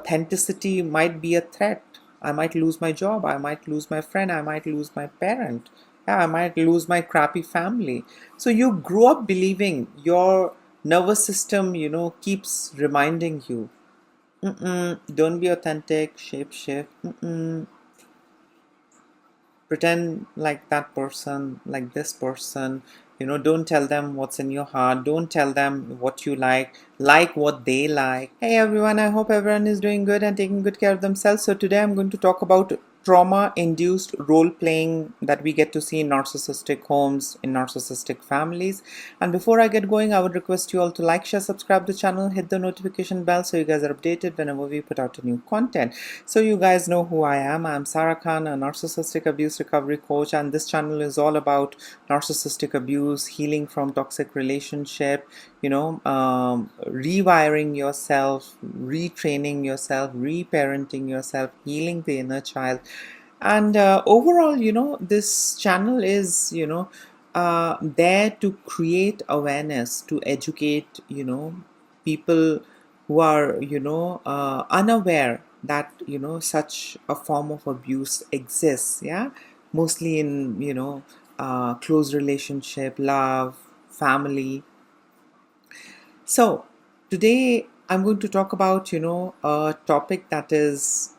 authenticity might be a threat. I might lose my job, I might lose my friend, I might lose my parent, yeah, I might lose my crappy family. So you grow up believing, your nervous system, keeps reminding you, don't be authentic, shape shift, pretend like that person, like this person. Don't tell them what's in your heart, don't tell them what you like what they like. Hey everyone, I hope everyone is doing good and taking good care of themselves. So today I'm going to talk about trauma induced role playing that we get to see in narcissistic homes, in narcissistic families. And before I get going, I would request you all to like, share, subscribe to the channel, hit the notification bell so you guys are updated whenever we put out a new content. So you guys know who I am. I'm Sarah Khan, a narcissistic abuse recovery coach, and this channel is all about narcissistic abuse, healing from toxic relationship, rewiring yourself, retraining yourself, reparenting yourself, healing the inner child. And overall, this channel is, there to create awareness, to educate, people who are, unaware that, such a form of abuse exists. Yeah. Mostly in, close relationship, love, family. So today I'm going to talk about, a topic that is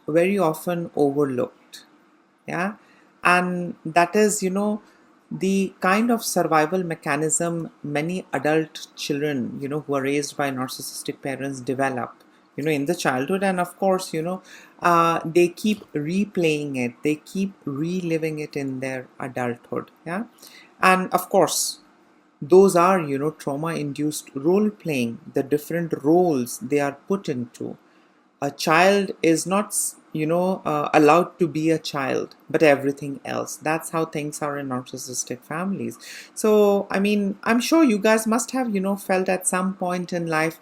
very often overlooked. Yeah. And that is, the kind of survival mechanism many adult children, who are raised by narcissistic parents develop, in the childhood. And of course, they keep replaying it, they keep reliving it in their adulthood. Yeah. And of course, those are, trauma induced role playing, the different roles they are put into. A child is not, allowed to be a child, but everything else. That's how things are in narcissistic families. So I mean, I'm sure you guys must have, felt at some point in life,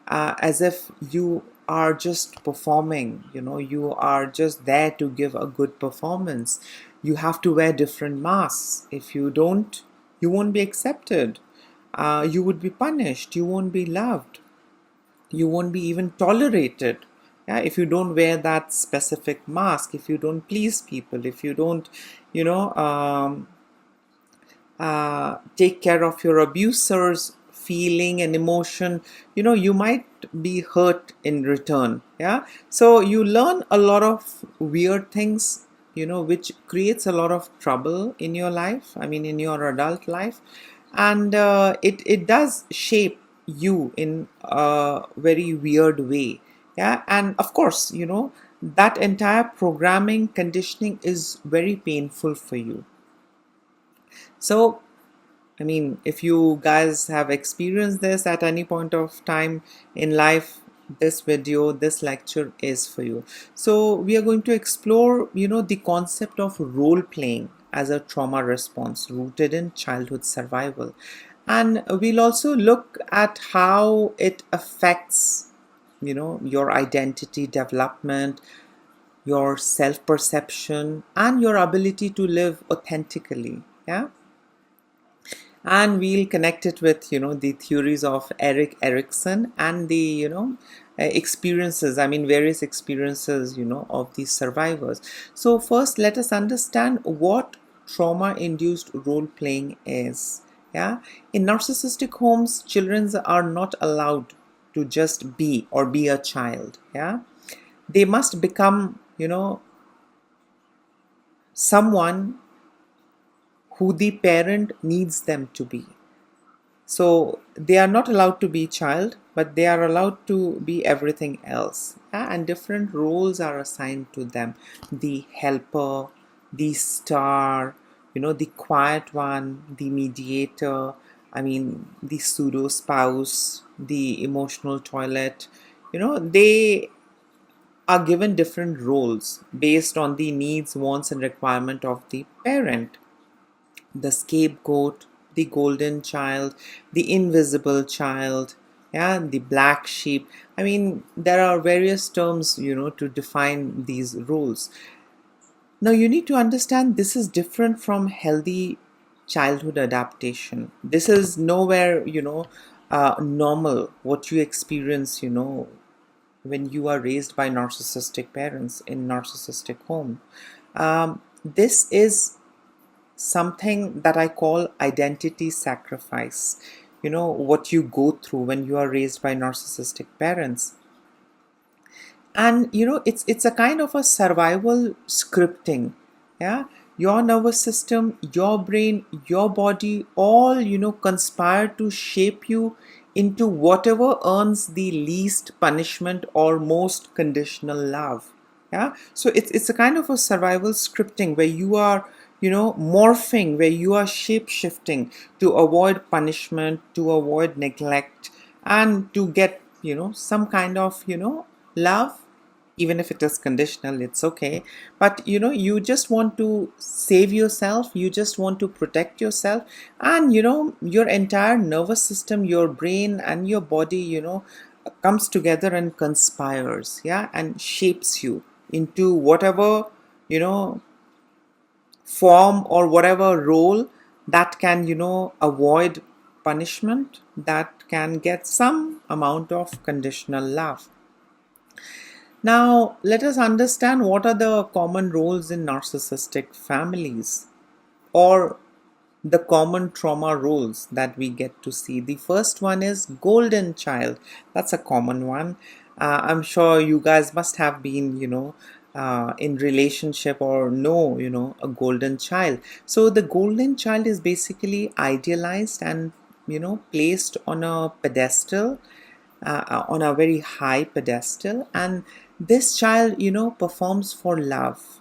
as if you are just performing, you are just there to give a good performance. You have to wear different masks. If you don't, you won't be accepted. You would be punished, you won't be loved, you won't be even tolerated. Yeah, if you don't wear that specific mask, if you don't please people, if you don't, you know take care of your abuser's feeling and emotion, you might be hurt in return. Yeah. So you learn a lot of weird things, which creates a lot of trouble in your life, I mean in your adult life. And it does shape you in a very weird way. Yeah. And of course, that entire programming conditioning is very painful for you. So I mean, if you guys have experienced this at any point of time in life, this video, this lecture is for you. So we are going to explore, the concept of role playing as a trauma response rooted in childhood survival. And we'll also look at how it affects, your identity development, your self-perception, and your ability to live authentically. Yeah. And we'll connect it with, the theories of Erik Erikson and the, experiences, I mean various experiences, of these survivors. So first, let us understand what trauma induced role playing is. Yeah. In narcissistic homes, children are not allowed to just be or be a child. Yeah. They must become, someone who the parent needs them to be. So they are not allowed to be child, but they are allowed to be everything else. Yeah? And different roles are assigned to them. The helper, the star, the quiet one, the mediator, I mean, the pseudo spouse, the emotional toilet. They are given different roles based on the needs, wants, and requirement of the parent. The scapegoat, the golden child, the invisible child, yeah, the black sheep. I mean, there are various terms, to define these roles. Now, you need to understand this is different from healthy childhood adaptation. This is nowhere, normal what you experience, when you are raised by narcissistic parents in narcissistic home. This is something that I call identity sacrifice. You know, what you go through when you are raised by narcissistic parents. And you know, it's a kind of a survival scripting. Yeah, your nervous system, your brain, your body, all, you know, conspire to shape you into whatever earns the least punishment or most conditional love. Yeah, so it's a kind of a survival scripting where you are, you know, morphing, where you are shape shifting to avoid punishment, to avoid neglect, and to get, you know, some kind of, you know, love. Even if it is conditional, it's okay. But you know, you just want to save yourself, you just want to protect yourself. And you know, your entire nervous system, your brain and your body, you know, comes together and conspires, yeah, and shapes you into whatever, you know, form or whatever role that can, you know, avoid punishment, that can get some amount of conditional love. Now, let us understand what are the common roles in narcissistic families, or the common trauma roles that we get to see. The first one is golden child. That's a common one. I'm sure you guys must have been, you know, in relationship or know, you know, a golden child. So the golden child is basically idealized and, you know, placed on a pedestal, on a very high pedestal. And this child, you know, performs for love.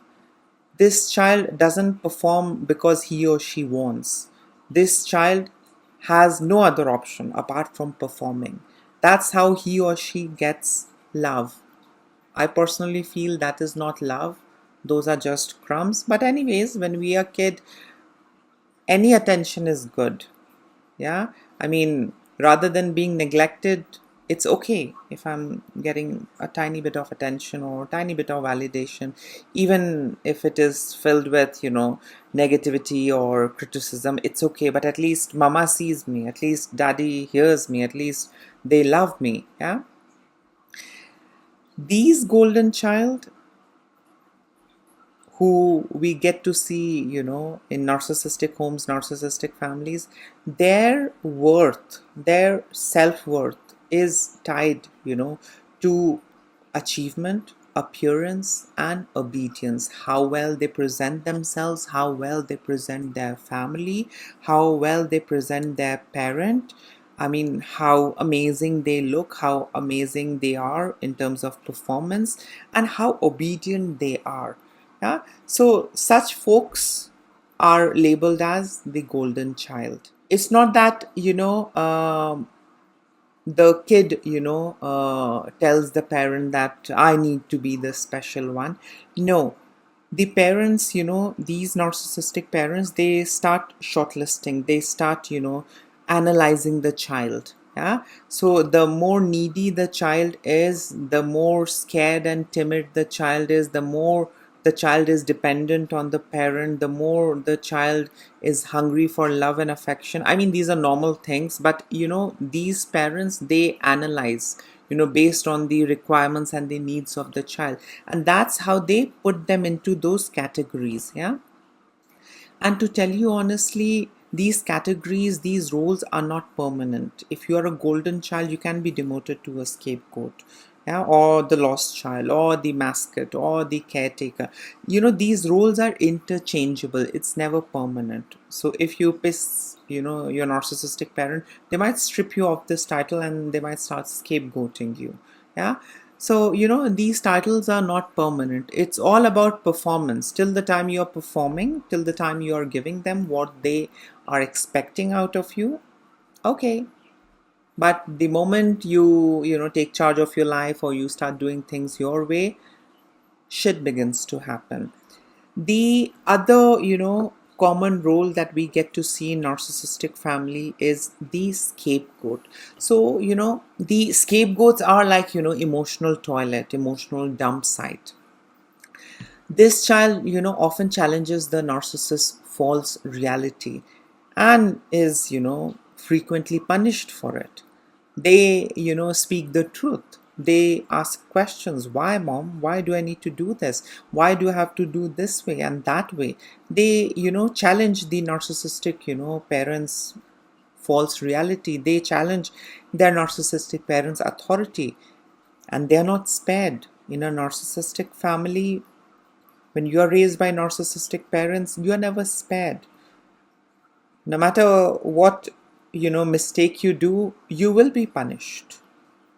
This child doesn't perform because he or she wants. This child has no other option apart from performing. That's how he or she gets love. I personally feel that is not love. Those are just crumbs. But anyways, when we are kid, any attention is good. Yeah, I mean, rather than being neglected, it's okay if I'm getting a tiny bit of attention or tiny bit of validation, even if it is filled with, you know, negativity or criticism. It's okay, but at least mama sees me, at least daddy hears me, at least they love me. Yeah, these golden child who we get to see, you know, in narcissistic homes, narcissistic families, their worth, their self-worth is tied, you know, to achievement, appearance, and obedience. How well they present themselves, how well they present their family, how well they present their parent. I mean, how amazing they look, how amazing they are in terms of performance, and how obedient they are. Yeah, so such folks are labeled as the golden child. It's not that, you know, the kid, you know, tells the parent that I need to be the special one. No, the parents, you know, these narcissistic parents, they start shortlisting, they start, you know, analyzing the child. Yeah, so the more needy the child is, the more scared and timid the child is, the more the child is dependent on the parent, the more the child is hungry for love and affection. I mean, these are normal things, but you know, these parents, they analyze, you know, based on the requirements and the needs of the child, and that's how they put them into those categories. Yeah, and to tell you honestly, these categories, these roles are not permanent. If you are a golden child, you can be demoted to a scapegoat, yeah, or the lost child, or the mascot, or the caretaker. You know, these roles are interchangeable. It's never permanent. So if you piss, you know, your narcissistic parent, they might strip you of this title and they might start scapegoating you. Yeah, so, you know, these titles are not permanent. It's all about performance. Till the time you're performing, till the time you're giving them what they are expecting out of you, okay. But the moment you know, take charge of your life or you start doing things your way, shit begins to happen. The other, you know, common role that we get to see in narcissistic family is the scapegoat. So, you know, the scapegoats are like, you know, emotional toilet, emotional dump site. This child, you know, often challenges the narcissist's false reality and is, you know, frequently punished for it. They, you know, speak the truth. They ask questions. Why, mom? Why do I need to do this? Why do I have to do this way and that way? They, challenge the narcissistic, parents' false reality. They challenge their narcissistic parents' authority, and they are not spared. In a narcissistic family, when you are raised by narcissistic parents, you are never spared. No matter what, mistake you do, you will be punished.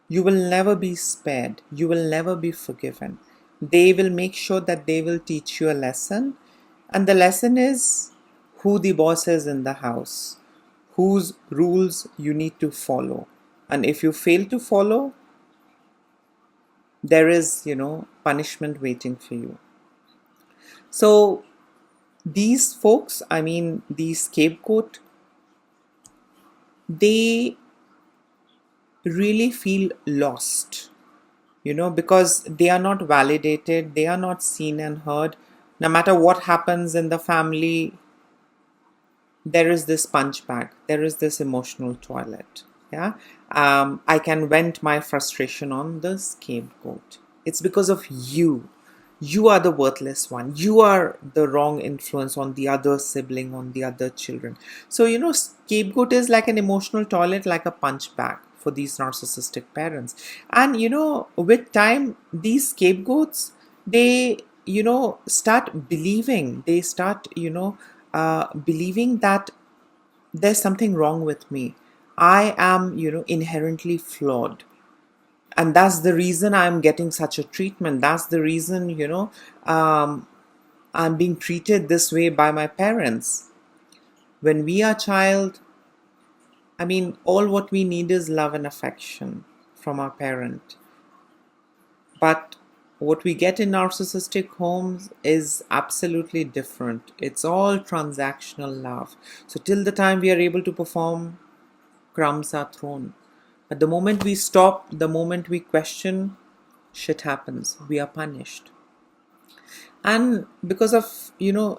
You will never be spared. You will never be forgiven. They will make sure that they will teach you a lesson. And the lesson is who the boss is in the house, whose rules you need to follow. And if you fail to follow, there is, punishment waiting for you. So these folks, I mean, the scapegoat, they really feel lost, because they are not validated, they are not seen and heard. No matter what happens in the family, there is this punch bag, there is this emotional toilet. Yeah. I can vent my frustration on the scapegoat. It's because of you. You are the worthless one. You are the wrong influence on the other sibling, on the other children. So, scapegoat is like an emotional toilet, like a punch bag for these narcissistic parents. And, with time, these scapegoats, they, start believing, believing that there's something wrong with me. I am, inherently flawed. And that's the reason I'm getting such a treatment. That's the reason, I'm being treated this way by my parents. When we are child, I mean, all what we need is love and affection from our parent. But what we get in narcissistic homes is absolutely different. It's all transactional love. So till the time we are able to perform, crumbs are thrown. But the moment we stop, the moment we question, shit happens. We are punished. And because of,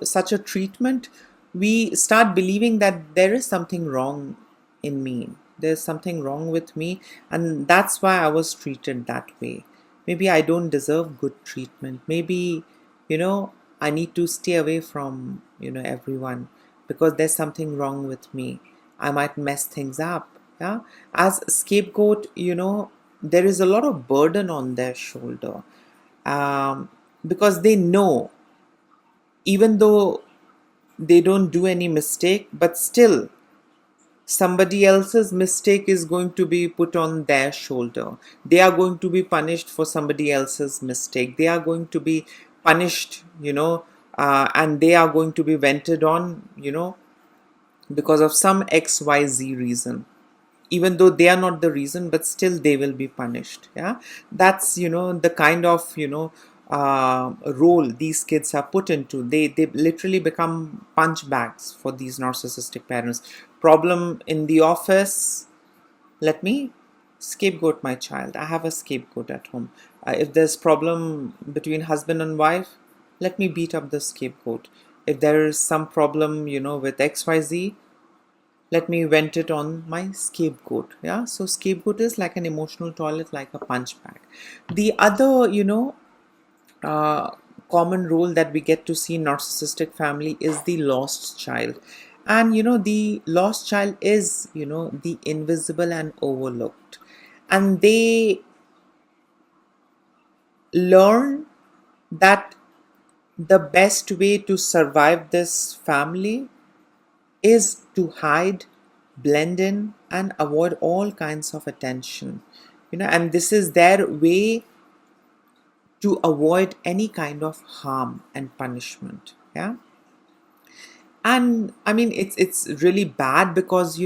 such a treatment, we start believing that there is something wrong in me. There's something wrong with me. And that's why I was treated that way. Maybe I don't deserve good treatment. Maybe, I need to stay away from, everyone because there's something wrong with me. I might mess things up. Yeah. As a scapegoat, there is a lot of burden on their shoulder, because they know, even though they don't do any mistake, but still somebody else's mistake is going to be put on their shoulder. They are going to be punished for somebody else's mistake. They are going to be punished, and they are going to be vented on, because of some XYZ reason. Even though they are not the reason, but still they will be punished. Yeah, that's the kind of role these kids are put into. They literally become punch bags for these narcissistic parents. Problem in the office, let me scapegoat my child. I have a scapegoat at home. If there's problem between husband and wife, let me beat up the scapegoat. If there is some problem with XYZ, let me vent it on my scapegoat. Yeah, so scapegoat is like an emotional toilet, like a punch bag. The other uh, common role that we get to see in narcissistic family is the lost child. And the lost child is the invisible and overlooked, and they learn that the best way to survive this family is to hide, blend in, and avoid all kinds of attention. And this is their way to avoid any kind of harm and punishment. Yeah. And I mean, it's really bad because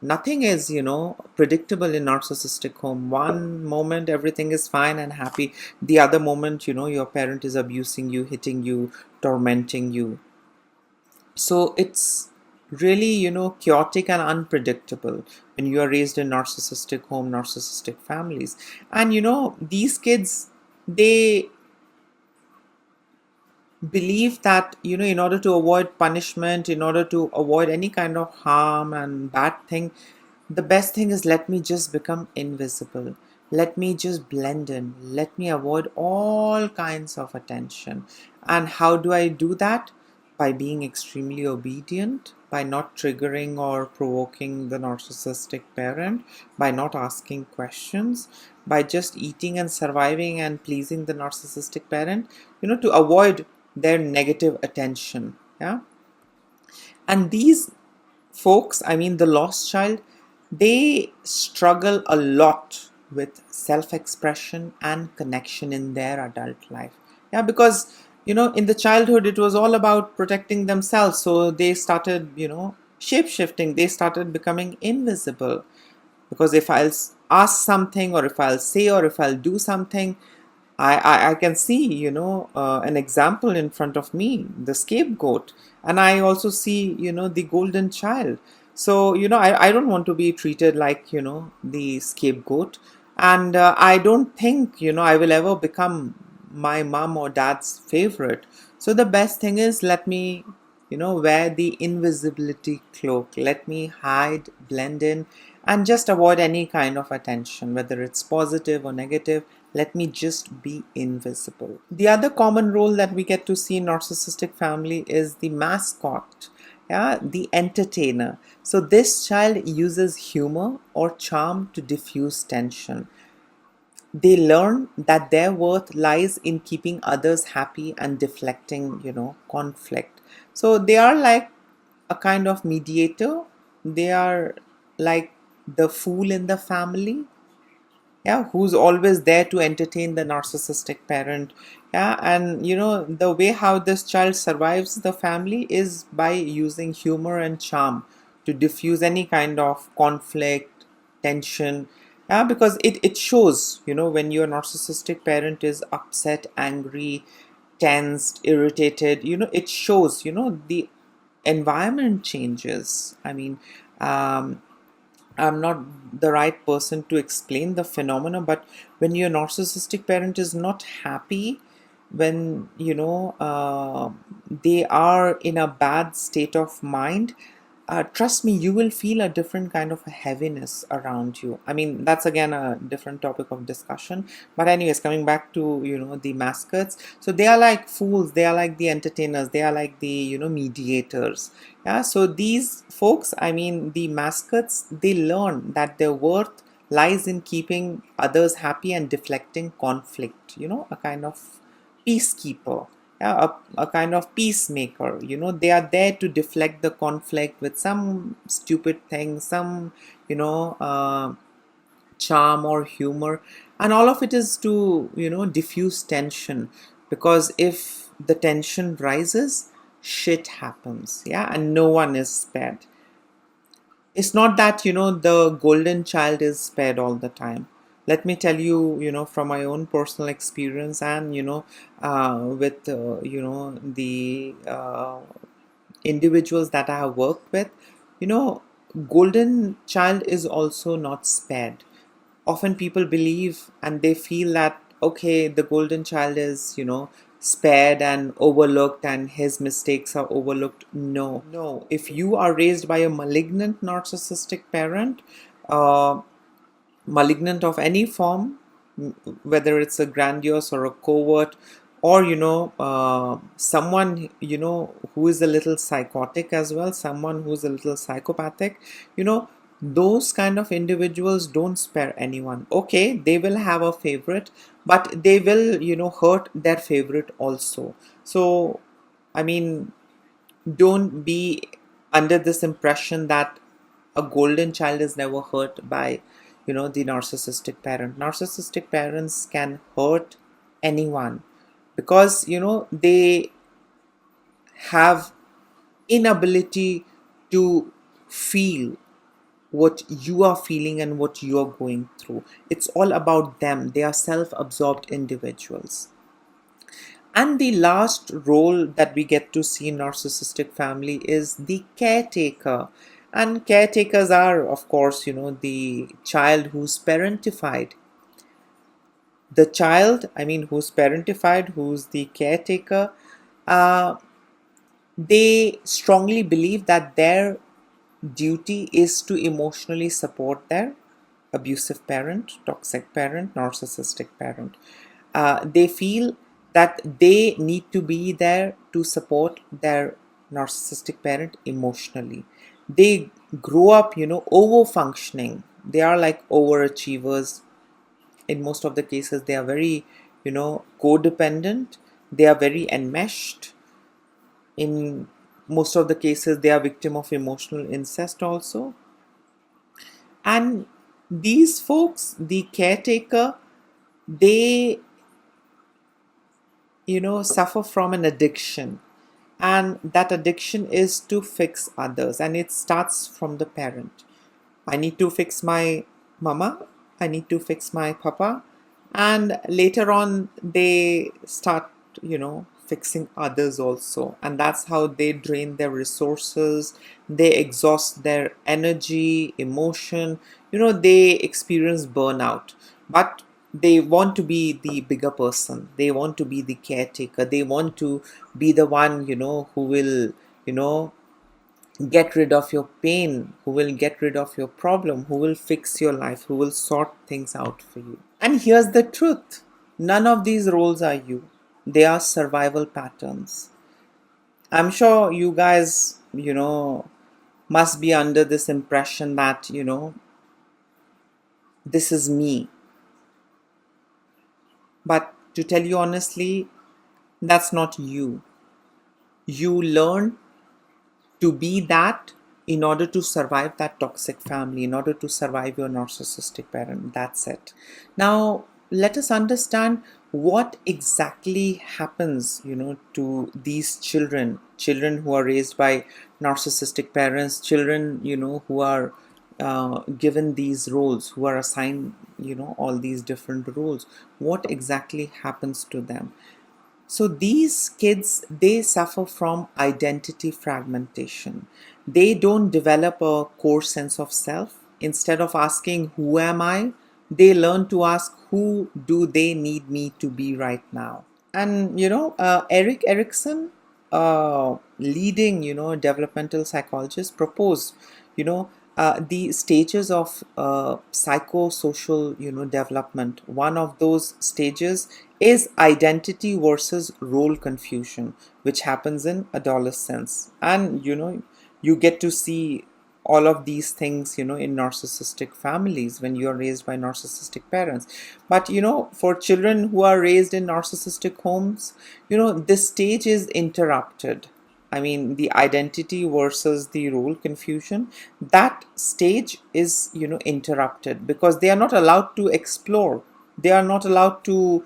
nothing is predictable in narcissistic home. One moment everything is fine and happy, the other moment your parent is abusing you, hitting you, tormenting you. So it's really chaotic and unpredictable when you are raised in narcissistic home, narcissistic families. And these kids, they believe that in order to avoid punishment, in order to avoid any kind of harm and bad thing, the best thing is let me just become invisible. Let me just blend in. Let me avoid all kinds of attention. And how do I do that? By being extremely obedient, by not triggering or provoking the narcissistic parent, by not asking questions, by just eating and surviving and pleasing the narcissistic parent, to avoid their negative attention. Yeah. And these folks, I mean, the lost child, they struggle a lot with self expression and connection in their adult life. Yeah, because, in the childhood, it was all about protecting themselves. So they started, shape shifting, they started becoming invisible. Because if I'll ask something, or if I'll say, or if I'll do something, I can see, an example in front of me, the scapegoat. And I also see, the golden child. So, I don't want to be treated like, the scapegoat. And I don't think, I will ever become my mom or dad's favorite. So the best thing is, let me, wear the invisibility cloak. Let me hide, blend in, and just avoid any kind of attention, whether it's positive or negative. Let me just be invisible. The other common role that we get to see in narcissistic family is the mascot, yeah, the entertainer. So this child uses humor or charm to diffuse tension. They learn that their worth lies in keeping others happy and deflecting, conflict. So they are like a kind of mediator. They are like the fool in the family, yeah, who's always there to entertain the narcissistic parent. Yeah, and the way how this child survives the family is by using humor and charm to diffuse any kind of conflict, tension. Yeah, because it shows, when your narcissistic parent is upset, angry, tensed, irritated, it shows, the environment changes. I mean, um, I'm not the right person to explain the phenomena, but when your narcissistic parent is not happy, when they are in a bad state of mind, trust me, you will feel a different kind of a heaviness around you. I mean, that's again a different topic of discussion. But anyways, coming back to the mascots, so they are like fools, they are like the entertainers, they are like the mediators. Yeah, so these folks, I mean, the mascots, they learn that their worth lies in keeping others happy and deflecting conflict, a kind of peacekeeper, yeah, a kind of peacemaker. They are there to deflect the conflict with some stupid thing, some, charm or humor. And all of it is to, diffuse tension. Because if the tension rises, shit happens. Yeah, and no one is spared. It's not that the golden child is spared all the time. Let me tell you, from my own personal experience, and with the individuals that I have worked with, you know golden child is also not spared. Often people believe and they feel that, okay, the golden child is spared and overlooked, and his mistakes are overlooked. No, if you are raised by a malignant narcissistic parent, uh, malignant of any form, whether it's a grandiose or a covert, or someone who is a little psychotic as well, someone who's a little psychopathic, you know those kind of individuals don't spare anyone. Okay, they will have a favorite, but they will hurt their favorite also. So I mean, don't be under this impression that a golden child is never hurt by the narcissistic parent. Narcissistic parents can hurt anyone, because they have inability to feel what you are feeling and what you are going through. It's all about them. They are self-absorbed individuals. And the last role that we get to see in narcissistic family is the caretaker. And caretakers are, of course, the child who's parentified. The child, I mean, who's parentified, who's the caretaker, uh, they strongly believe that their duty is to emotionally support their abusive parent, toxic parent, narcissistic parent. They feel that they need to be there to support their narcissistic parent emotionally. They grow up, over functioning. They are like overachievers. In most of the cases, they are very, codependent. They are very enmeshed. In most of the cases, they are victim of emotional incest also. And these folks, the caretaker, they suffer from an addiction, and that addiction is to fix others, and it starts from the parent. I need to fix my mama, I need to fix my papa, and later on they start fixing others also, and that's how they drain their resources, they exhaust their energy, emotion, they experience burnout. But they want to be the bigger person, they want to be the caretaker, they want to be the one who will you know get rid of your pain, who will get rid of your problem, who will fix your life, who will sort things out for you. And here's the truth, none of these roles are you, they are survival patterns. I'm sure you guys, must be under this impression that, this is me. But to tell you honestly, that's not you. You learn to be that in order to survive that toxic family, in order to survive your narcissistic parent. That's it. Now, let us understand what exactly happens, to these children who are raised by narcissistic parents, children, who are given these roles, who are assigned, all these different roles. What exactly happens to them? So these kids, they suffer from identity fragmentation. They don't develop a core sense of self. Instead of asking, who am I? They learn to ask, who do they need me to be right now? And Eric Erickson, leading developmental psychologist, proposed the stages of psychosocial development. One of those stages is identity versus role confusion, which happens in adolescence. And you get to see all of these things in narcissistic families when you are raised by narcissistic parents. But for children who are raised in narcissistic homes, this stage is interrupted. I mean, the identity versus the role confusion, that stage is interrupted because they are not allowed to explore, they are not allowed to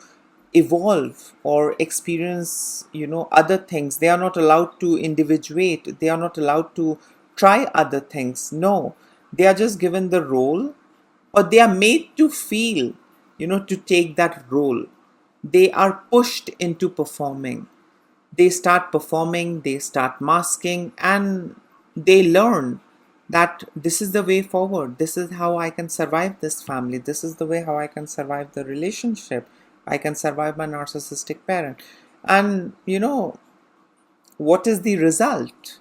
evolve or experience other things, they are not allowed to individuate, they are not allowed to try other things. No, they are just given the role, or they are made to feel to take that role. They are pushed into performing, they start performing, they start masking, and they learn that this is the way forward. This is how I can survive this family. This is the way how I can survive the relationship. I can survive my narcissistic parent. And what is the result?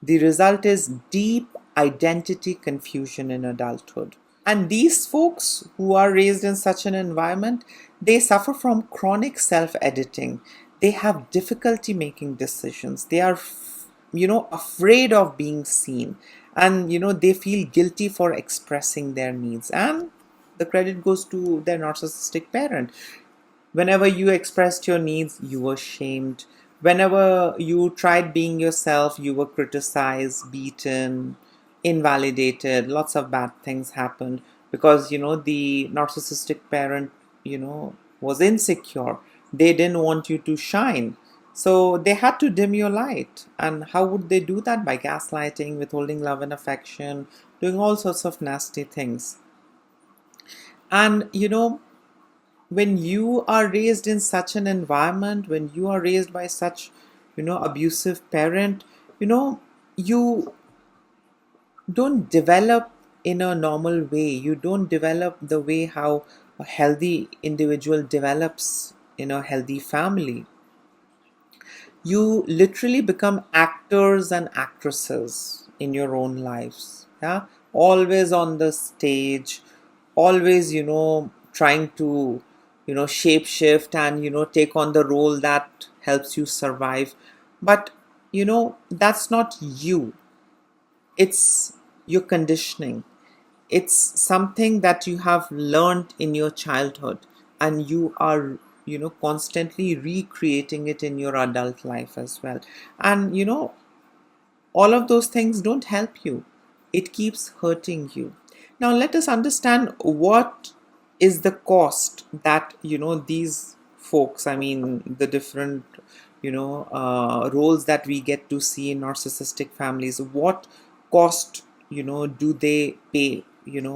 The result is deep identity confusion in adulthood. And these folks who are raised in such an environment, they suffer from chronic self-editing. They have difficulty making decisions. They are, afraid of being seen. And, they feel guilty for expressing their needs. And the credit goes to their narcissistic parent. Whenever you expressed your needs, you were shamed. Whenever you tried being yourself, you were criticized, beaten, invalidated. Lots of bad things happened because, the narcissistic parent, was insecure. They didn't want you to shine. So they had to dim your light. And how would they do that? By gaslighting, withholding love and affection, doing all sorts of nasty things. And, when you are raised in such an environment, when you are raised by such abusive parent, you don't develop in a normal way, you don't develop the way how a healthy individual develops in a healthy family. You literally become actors and actresses in your own lives, yeah, always on the stage, always, trying to, shape shift and, take on the role that helps you survive. But, that's not you. It's your conditioning. It's something that you have learned in your childhood, and you are, constantly recreating it in your adult life as well. And, all of those things don't help you. It keeps hurting you. Now let us understand what is the cost that, these folks, I mean the different, roles that we get to see in narcissistic families, what cost, do they pay,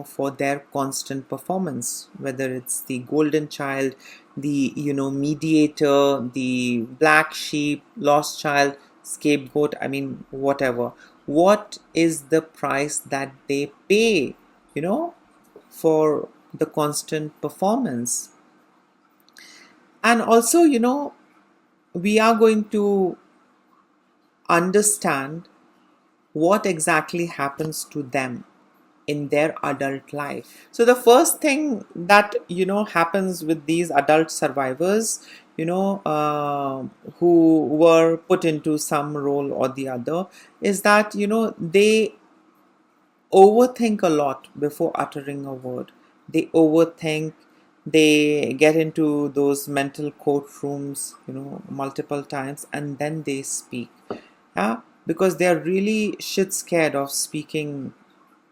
for their constant performance, whether it's the golden child, the, mediator, the black sheep, lost child, scapegoat, I mean whatever. What is the price that they pay, for the constant performance? And also, we are going to understand what exactly happens to them in their adult life. So the first thing that, happens with these adult survivors, who were put into some role or the other, is that, they overthink a lot before uttering a word. They overthink. They get into those mental courtrooms, multiple times, and then they speak. Yeah, because they are really shit scared of speaking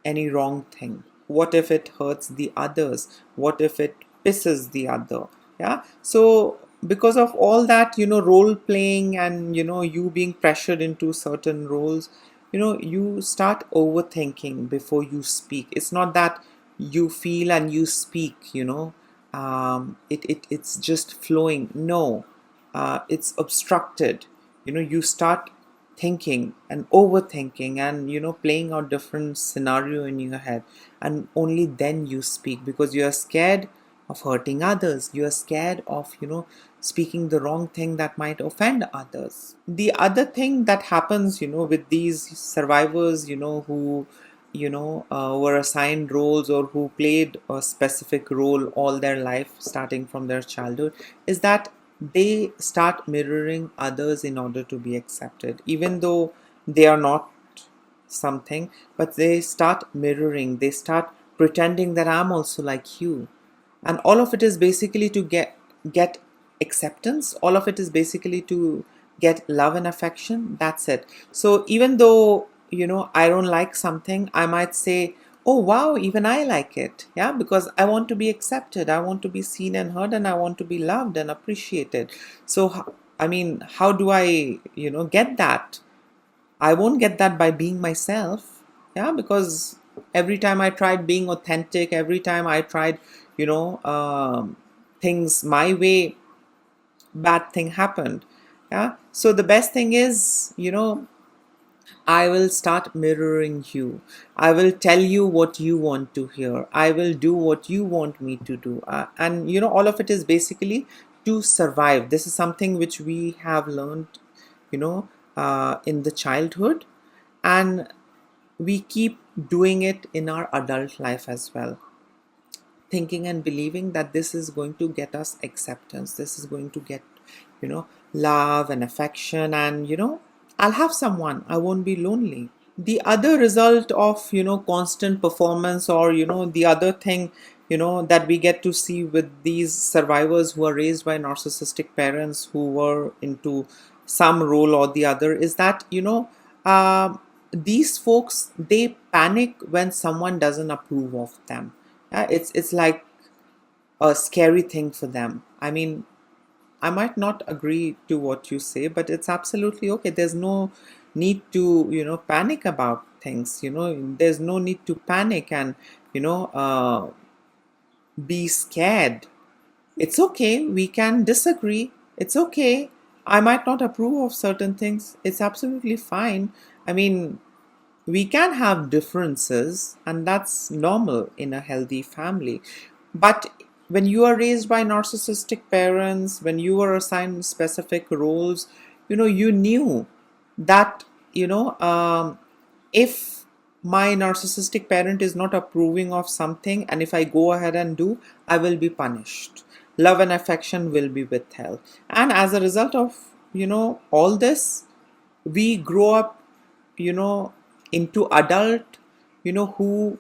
any wrong thing. What if it hurts the others? What if it pisses the other? Yeah. So because of all that, role playing and, you being pressured into certain roles, you start overthinking before you speak. It's not that you feel and you speak, it's just flowing. No, it's obstructed. You start thinking and overthinking and, playing out different scenario in your head, and only then you speak, because you are scared of hurting others. You are scared of, speaking the wrong thing that might offend others. The other thing that happens, with these survivors, who, were assigned roles or who played a specific role all their life starting from their childhood, is that they start mirroring others in order to be accepted, even though they are not something, but they start mirroring, they start pretending that I'm also like you. And all of it is basically to get acceptance. All of it is basically to get love and affection. That's it. So even though, I don't like something, I might say, oh wow, even I like it. Yeah, because I want to be accepted, I want to be seen and heard, and I want to be loved and appreciated. So I mean, how do I, get that? I won't get that by being myself. Yeah, because every time I tried being authentic, every time I tried, things my way, bad thing happened. Yeah. So the best thing is, I will start mirroring you. I will tell you what you want to hear. I will do what you want me to do. And, all of it is basically to survive. This is something which we have learned, in the childhood. And we keep doing it in our adult life as well, thinking and believing that this is going to get us acceptance, this is going to get, love and affection, and, I'll have someone, I won't be lonely. The other result of, constant performance, or, the other thing, that we get to see with these survivors who are raised by narcissistic parents who were into some role or the other, is that, uh, these folks, they panic when someone doesn't approve of them. It's like a scary thing for them. I mean, I might not agree to what you say, but it's absolutely okay. There's no need to, panic about things. There's no need to panic and, be scared. It's okay. We can disagree. It's okay. I might not approve of certain things. It's absolutely fine. I mean, we can have differences, and that's normal in a healthy family. But when you are raised by narcissistic parents, when you were assigned specific roles, you knew that, if my narcissistic parent is not approving of something, and if I go ahead and do, I will be punished. Love and affection will be withheld. And as a result of, all this, we grow up, you know, into adult, who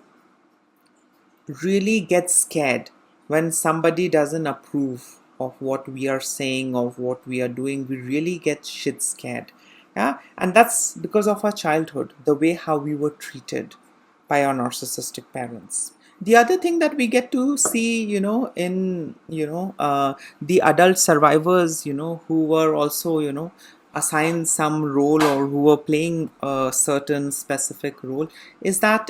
really get scared when somebody doesn't approve of what we are saying, of what we are doing. We really get shit scared. Yeah, and that's because of our childhood, the way how we were treated by our narcissistic parents. The other thing that we get to see, in the adult survivors, who were also, assigned some role, or who were playing a certain specific role, is that,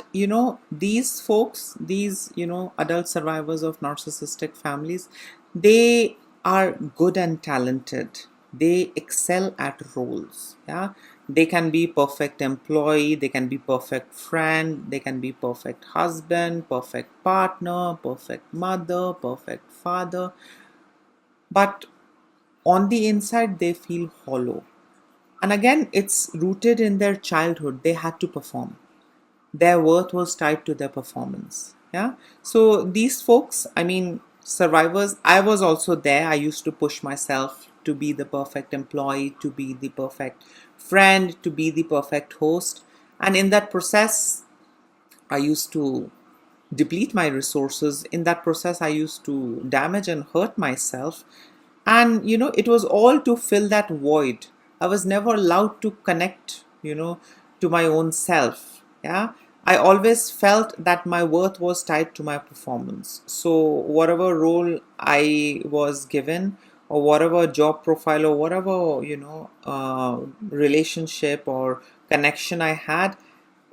these folks, these, adult survivors of narcissistic families, they are good and talented. They excel at roles. Yeah, they can be perfect employee, they can be perfect friend, they can be perfect husband, perfect partner, perfect mother, perfect father, but on the inside they feel hollow. And again, it's rooted in their childhood. They had to perform. Their worth was tied to their performance. Yeah. So these folks, I mean, survivors, I was also there. I used to push myself to be the perfect employee, to be the perfect friend, to be the perfect host. And in that process, I used to deplete my resources. In that process, I used to damage and hurt myself. And, it was all to fill that void. I was never allowed to connect, to my own self. Yeah. I always felt that my worth was tied to my performance. So, whatever role I was given, or whatever job profile, or whatever, relationship or connection I had,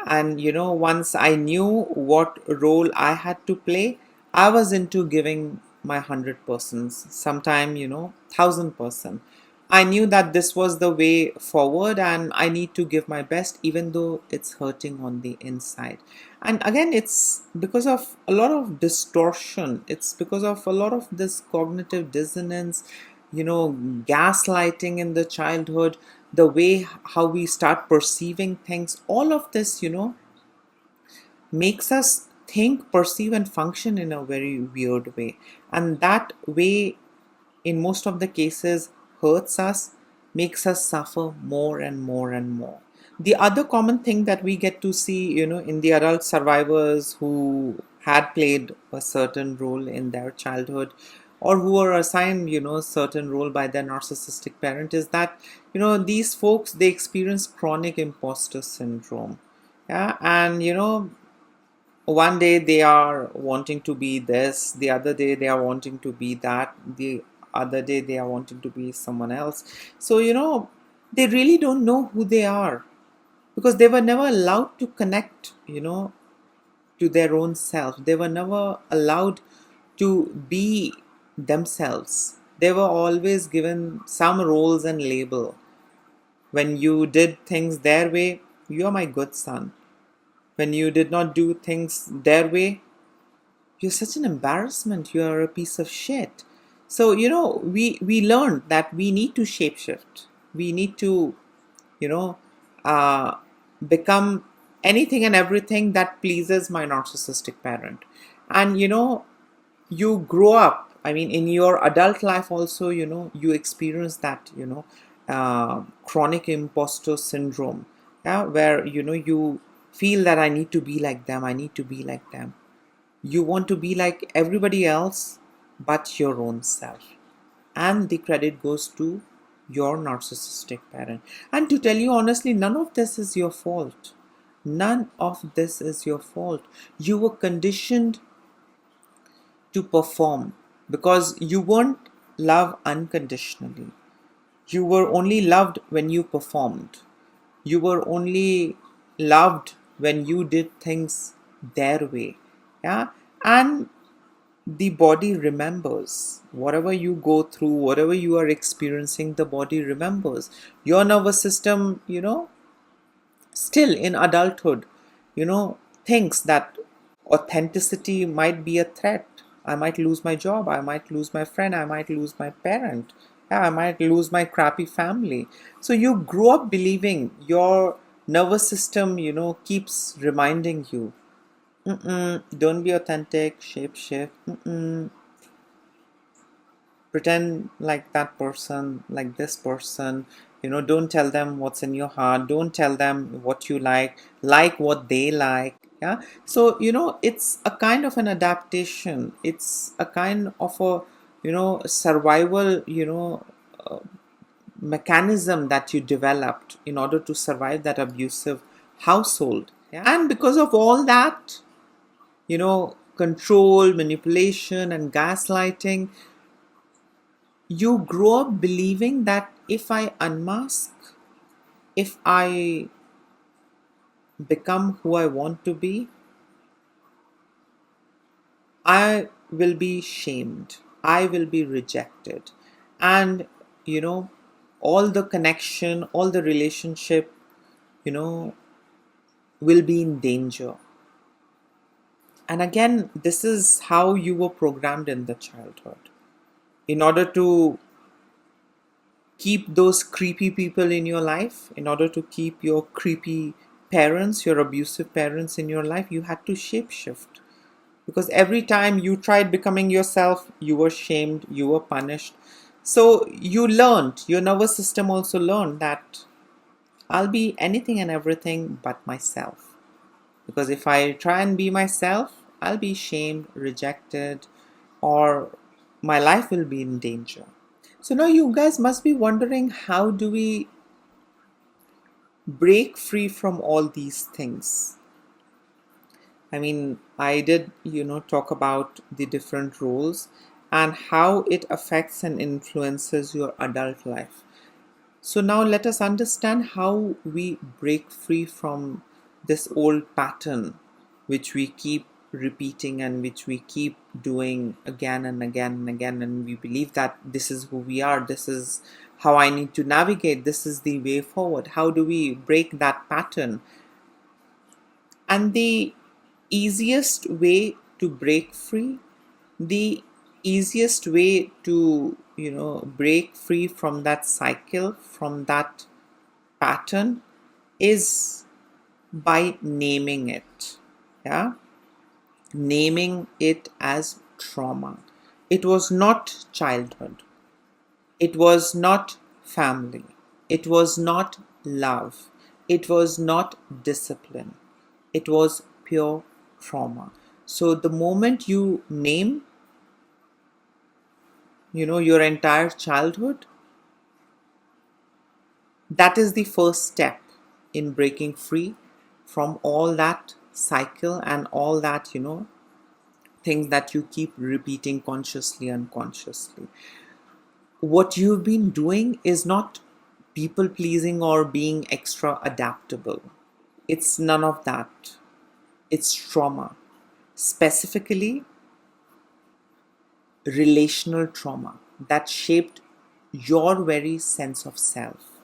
and once I knew what role I had to play, I was into giving my 100%, sometime 1,000%. I knew that this was the way forward, and I need to give my best even though it's hurting on the inside. And again, it's because of a lot of distortion, it's because of a lot of this cognitive dissonance, gaslighting in the childhood, the way how we start perceiving things. All of this, makes us think, perceive, and function in a very weird way. And that way, in most of the cases, hurts us, makes us suffer more and more and more. The other common thing that we get to see, in the adult survivors who had played a certain role in their childhood, or who were assigned, a certain role by their narcissistic parent, is that, these folks, they experience chronic imposter syndrome. Yeah, and one day they are wanting to be this, the other day they are wanting to be that, the other day they are wanting to be someone else. So, they really don't know who they are, because they were never allowed to connect, to their own self. They were never allowed to be themselves. They were always given some roles and label. When you did things their way, you are my good son. When you did not do things their way, you're such an embarrassment, you're a piece of shit. So, we learned that we need to shapeshift. We need to, you know uh, become anything and everything that pleases my narcissistic parent. And, you grow up, I mean, in your adult life also, you experience that, chronic imposter syndrome. Yeah, where, you feel that I need to be like them, I need to be like them. You want to be like everybody else but your own self. And the credit goes to your narcissistic parent. And to tell you honestly, none of this is your fault. None of this is your fault. You were conditioned to perform because you weren't loved unconditionally. You were only loved when you performed. You were only loved when you did things their way. Yeah. And the body remembers whatever you go through, whatever you are experiencing, the body remembers. Your nervous system, still in adulthood, thinks that authenticity might be a threat. I might lose my job, I might lose my friend, I might lose my parent, yeah, I might lose my crappy family. So you grow up believing your nervous system, keeps reminding you, don't be authentic, shape shift, pretend like that person, like this person, don't tell them what's in your heart, don't tell them what you like what they like. Yeah. So, it's a kind of an adaptation, it's a kind of a, survival, mechanism that you developed in order to survive that abusive household. Yeah? And because of all that, control, manipulation, and gaslighting, you grow up believing that if I unmask, if I become who I want to be, I will be shamed, I will be rejected, and you know, all the connection, all the relationship, you know, will be in danger. And again, this is how you were programmed in the childhood. In order to keep those creepy people in your life, in order to keep your creepy parents, your abusive parents in your life, you had to shapeshift. Because every time you tried becoming yourself, you were shamed, you were punished. So you learned, your nervous system also learned that I'll be anything and everything but myself. Because if I try and be myself, I'll be shamed, rejected, or my life will be in danger. So now you guys must be wondering, how do we break free from all these things? I mean, I did, talk about the different roles and how it affects and influences your adult life. So now let us understand how we break free from this old pattern which we keep repeating and which we keep doing again and again and again, and we believe that this is who we are, this is how I need to navigate, this is the way forward. How do we break that pattern? And the easiest way to break free, the easiest way to, break free from that cycle, from that pattern, is by naming it. Yeah. Naming it as trauma. It was not childhood. It was not family. It was not love. It was not discipline. It was pure trauma. So the moment you name, your entire childhood, that is the first step in breaking free from all that cycle and all that, things that you keep repeating consciously, unconsciously. What you've been doing is not people pleasing or being extra adaptable. It's none of that. It's trauma. Specifically, relational trauma that shaped your very sense of self.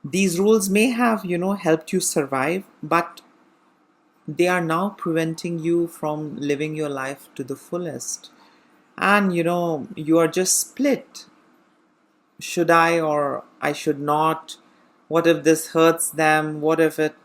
These rules may have, helped you survive, but they are now preventing you from living your life to the fullest. And, you are just split. Should I or I should not? What if this hurts them? What if it,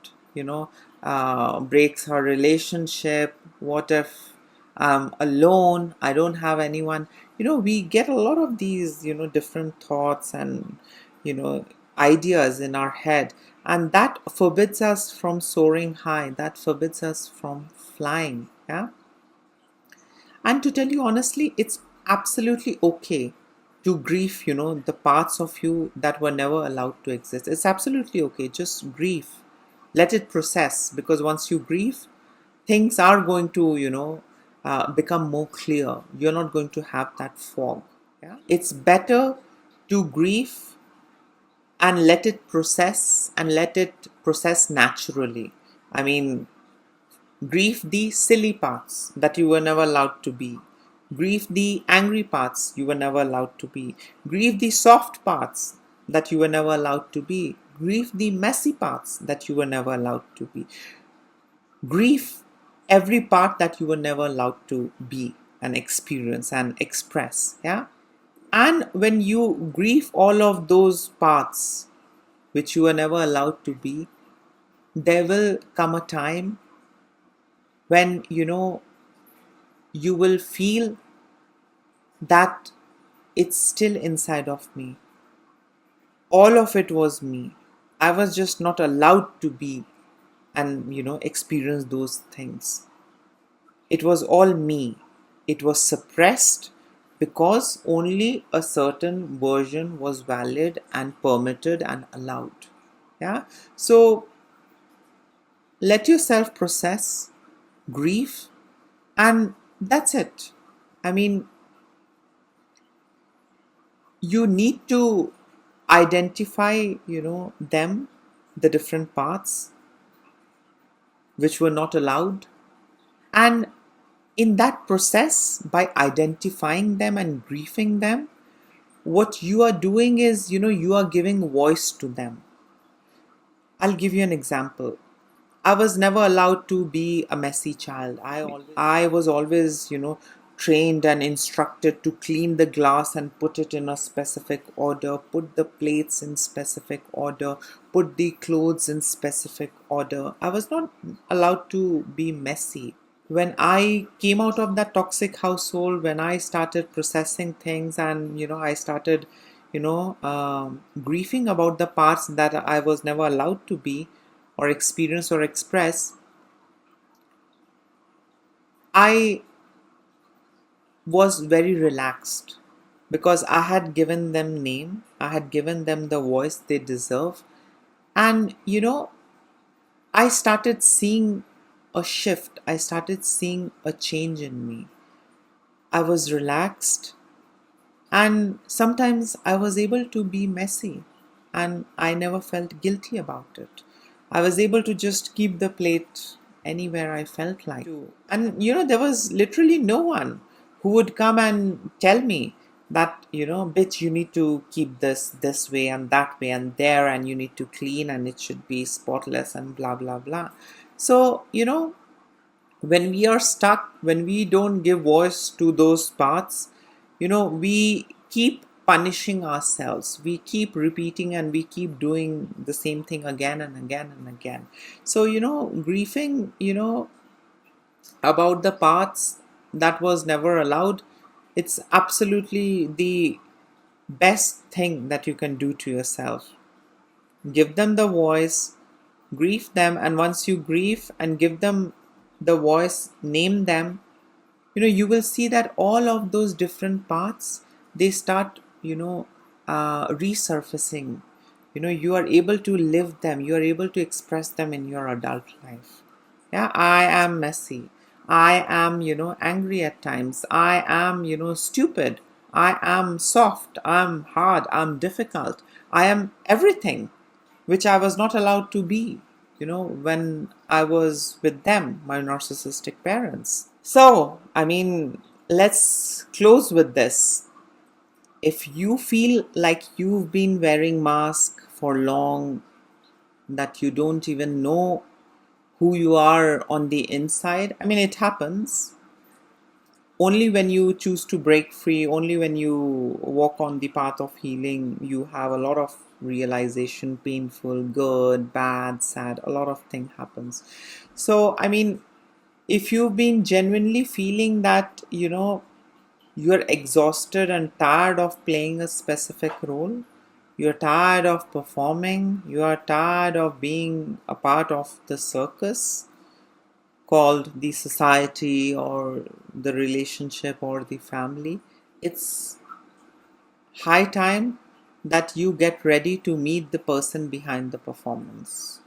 breaks our relationship? What if I'm alone? I don't have anyone. We get a lot of these, different thoughts and, you know, ideas in our head. And that forbids us from soaring high. That forbids us from flying. Yeah. And to tell you honestly, it's absolutely okay to grieve, the parts of you that were never allowed to exist. It's absolutely okay. Just grieve. Let it process, because once you grieve, things are going to, become more clear. You're not going to have that fog. Yeah? It's better to grieve and let it process, and let it process naturally. I mean, grieve the silly parts that you were never allowed to be. Grieve the angry parts you were never allowed to be. Grieve the soft parts that you were never allowed to be. Grieve the messy parts that you were never allowed to be. Grieve every part that you were never allowed to be and experience and express. Yeah. And when you grieve all of those parts, which you were never allowed to be, there will come a time when you will feel that it's still inside of me. All of it was me. I was just not allowed to be and experience those things. It was all me. It was suppressed because only a certain version was valid and permitted and allowed. Yeah. So let yourself process, grieve, and that's it. I mean, you need to identify, them, the different parts which were not allowed. And in that process, by identifying them and grieving them, what you are doing is, you are giving voice to them. I'll give you an example. I was never allowed to be a messy child. I was always, trained and instructed to clean the glass and put it in a specific order, put the plates in specific order, put the clothes in specific order. I was not allowed to be messy. When I came out of that toxic household, when I started processing things and I started, grieving about the parts that I was never allowed to be or experience or express, I was very relaxed because I had given them name, I had given them the voice they deserve, and I started seeing a shift. I started seeing a change in me. I was relaxed, and sometimes I was able to be messy, and I never felt guilty about it. I was able to just keep the plate anywhere I felt like to. And there was literally no one who would come and tell me that, bitch, you need to keep this way and that way and there, and you need to clean and it should be spotless and blah blah blah. So, when we are stuck, when we don't give voice to those parts, we keep punishing ourselves. We keep repeating and we keep doing the same thing again and again and again. So, grieving, about the parts that was never allowed, it's absolutely the best thing that you can do to yourself. Give them the voice, grieve them, and once you grieve and give them the voice, name them, you will see that all of those different parts, they start resurfacing. You are able to live them, you are able to express them in your adult life. Yeah, I am messy, I am angry at times, I am stupid, I am soft, I'm hard, I'm difficult, I am everything which I was not allowed to be, when I was with them, my narcissistic parents. So, I mean, let's close with this. If you feel like you've been wearing mask for long, that you don't even know who you are on the inside, I mean, it happens. Only when you choose to break free, only when you walk on the path of healing, you have a lot of realization, painful, good, bad, sad, a lot of thing happens. So, I mean, if you've been genuinely feeling that, you're exhausted and tired of playing a specific role, you're tired of performing, you are tired of being a part of the circus called the society or the relationship or the family, it's high time that you get ready to meet the person behind the performance.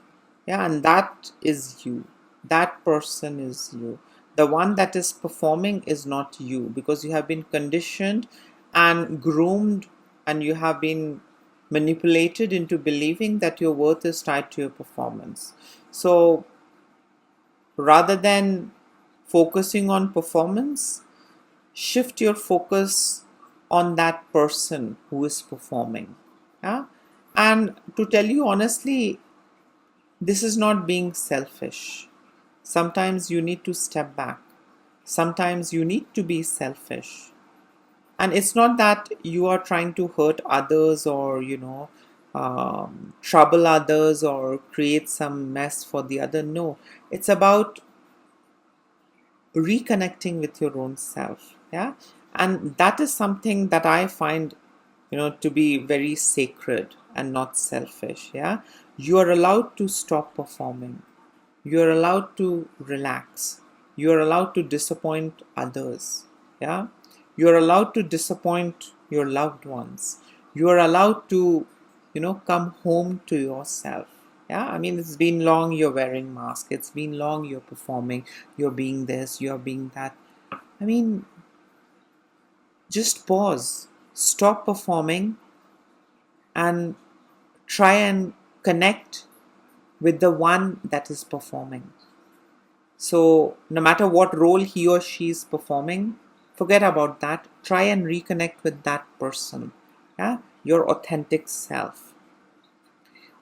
Yeah, and that is you. That person is you. The one that is performing is not you, because you have been conditioned and groomed and you have been manipulated into believing that your worth is tied to your performance. So rather than focusing on performance, shift your focus on that person who is performing. Yeah? And to tell you honestly, this is not being selfish. Sometimes you need to step back. Sometimes you need to be selfish. And it's not that you are trying to hurt others or, trouble others or create some mess for the other. No, it's about reconnecting with your own self. Yeah. And that is something that I find, to be very sacred and not selfish. Yeah. You are allowed to stop performing. You're allowed to relax. You're allowed to disappoint others. Yeah. You're allowed to disappoint your loved ones. You're allowed to, come home to yourself. Yeah. I mean, it's been long you're wearing mask. It's been long you're performing. You're being this, you're being that. I mean, just pause. Stop performing and try and connect with the one that is performing. So, no matter what role he or she is performing, forget about that. Try and reconnect with that person, yeah, your authentic self.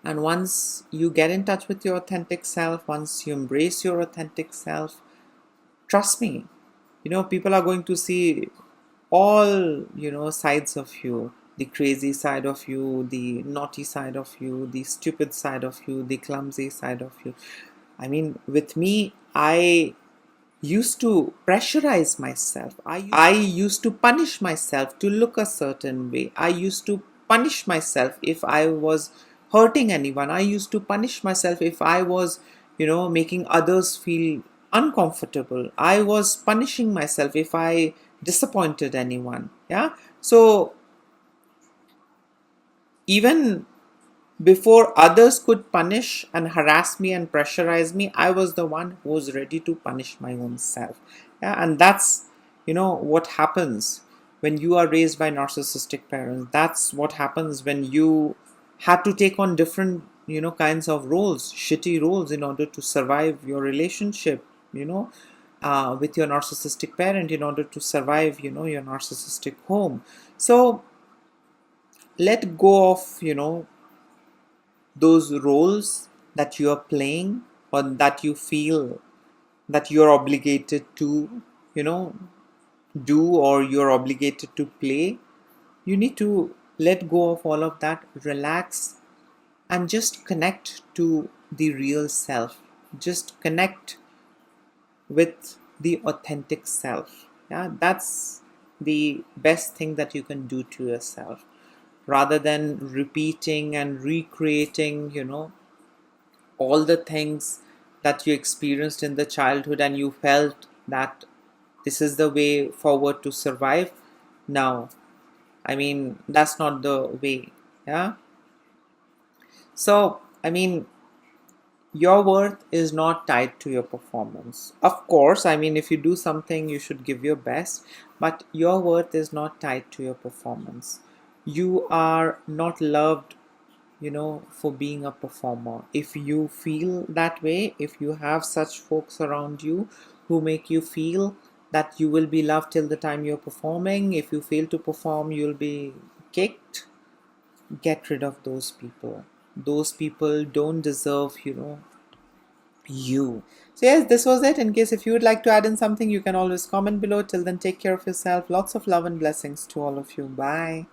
And once you get in touch with your authentic self, once you embrace your authentic self, trust me, people are going to see all, sides of you, the crazy side of you, the naughty side of you, the stupid side of you, the clumsy side of you. I mean, with me, I used to pressurize myself. I used to punish myself to look a certain way. I used to punish myself if I was hurting anyone. I used to punish myself if I was, making others feel uncomfortable. I was punishing myself if I disappointed anyone. Yeah. So even before others could punish and harass me and pressurize me, I was the one who was ready to punish my own self. Yeah, and that's, what happens when you are raised by narcissistic parents. That's what happens when you had to take on different, kinds of roles, shitty roles, in order to survive your relationship, with your narcissistic parent, in order to survive, your narcissistic home. So let go of, those roles that you are playing or that you feel that you're obligated to, you know, do, or you're obligated to play. You need to let go of all of that, relax, and just connect to the real self. Just connect with the authentic self. Yeah, that's the best thing that you can do to yourself, rather than repeating and recreating, all the things that you experienced in the childhood and you felt that this is the way forward to survive. Now, I mean, that's not the way. Yeah. So, I mean, your worth is not tied to your performance. Of course, I mean, if you do something, you should give your best, but your worth is not tied to your performance. You are not loved, for being a performer. If you feel that way, if you have such folks around you who make you feel that you will be loved till the time you're performing, if you fail to perform, you'll be kicked, get rid of those people. Those people don't deserve, you. So, yes, this was it. In case if you would like to add in something, you can always comment below. Till then, take care of yourself. Lots of love and blessings to all of you. Bye.